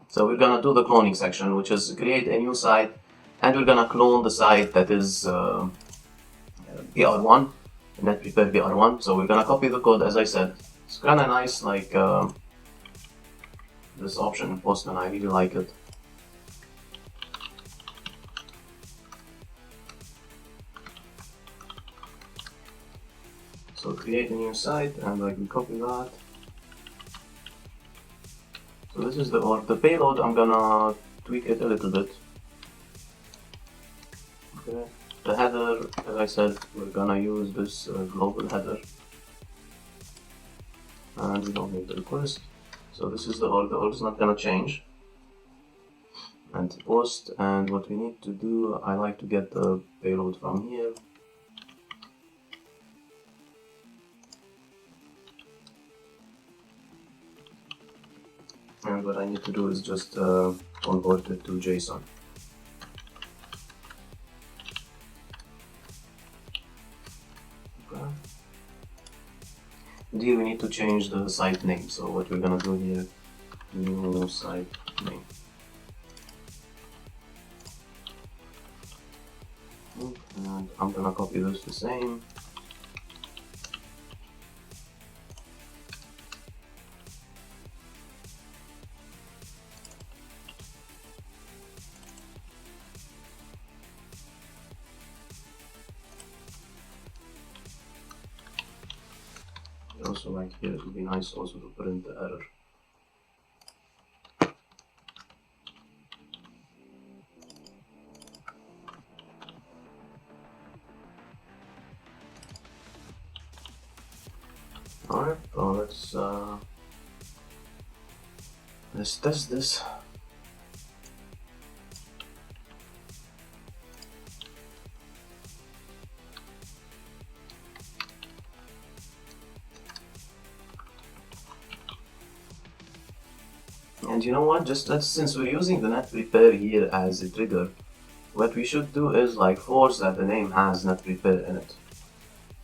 So we're gonna do the cloning section, which is create a new site, and we're gonna clone the site that is BR1, net prepare BR1. So we're gonna copy the code, as I said. It's kind of nice, like this option in Postman. I really like it. So create a new site, and I can copy that. So this is the payload. I'm gonna tweak it a little bit. Okay. The header, as I said, we're gonna use this global header, and we don't need the request. So this is the org is not gonna change. And post, and what we need to do, I like to get the payload from here. And what I need to do is just convert it to JSON. Okay. And here we need to change the site name. So what we're gonna do here, new site name. And I'm gonna copy this the same. Also, like here, it would be nice also to print the error. Alright, so let's test this. And you know what, just since we're using the net prepare here as a trigger, what we should do is like force that the name has net prepare in it.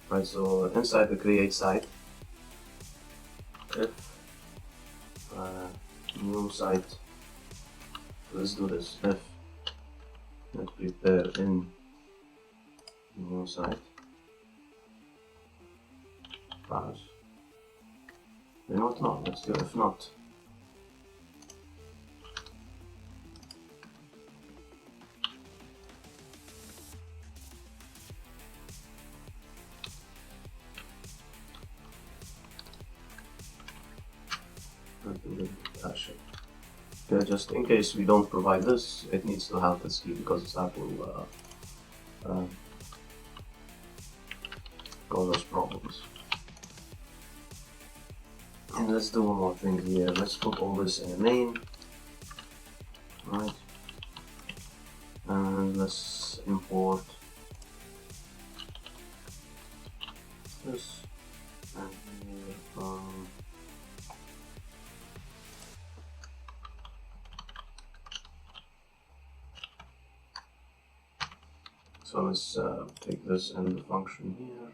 Right, so inside the create site, if new site, let's do this, if net prepare in new site, pass. You know what, no, let's do if not. Okay, just in case we don't provide this, it needs to have this key because that will cause us problems. And let's do one more thing here. Let's put all this in a main, right? And let's import this and here. So let's take this and the function here.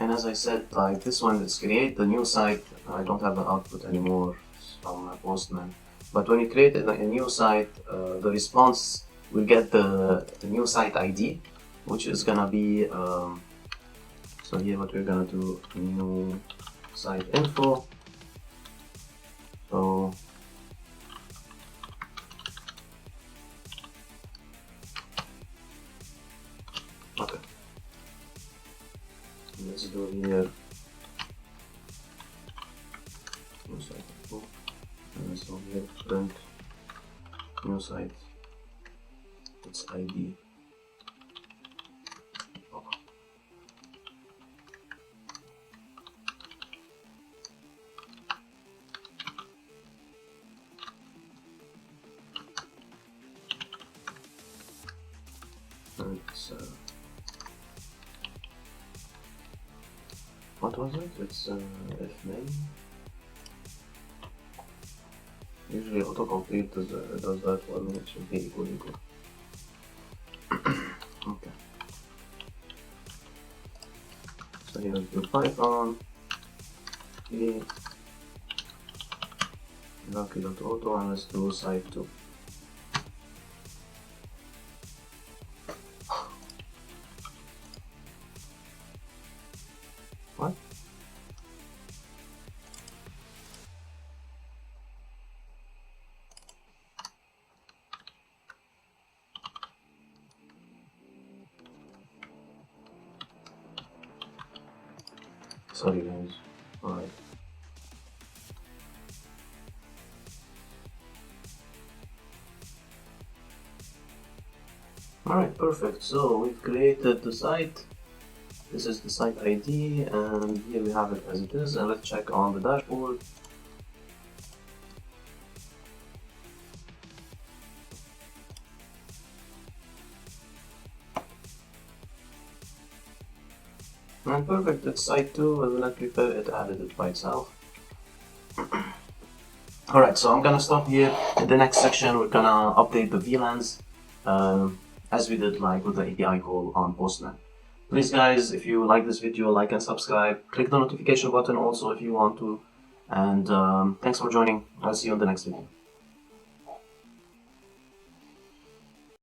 And as I said, like this one, let's create the new site. I don't have the output anymore from my Postman. But when you create a new site, the response will get the new site ID, which is gonna be, so here what we're gonna do, new site info. So okay, let's do here new site info, and let's do here print new site, its ID. It's what was it? It's if main. Usually autocomplete does that for me. It should be equal. Okay. So here we do Python Meraki.auto, and let's do site 2. What? Sorry guys. Alright. Alright, perfect. So we've created the site. This is the site ID, and here we have it as it is. And let's check on the dashboard. And perfect, it's site 2. I will not prepare it, added it by itself. Alright, so I'm gonna stop here. In the next section, we're gonna update the VLANs as we did like with the API call on Postman. Please guys, if you like this video, like and subscribe. Click the notification button also if you want to. And thanks for joining. I'll see you on the next video.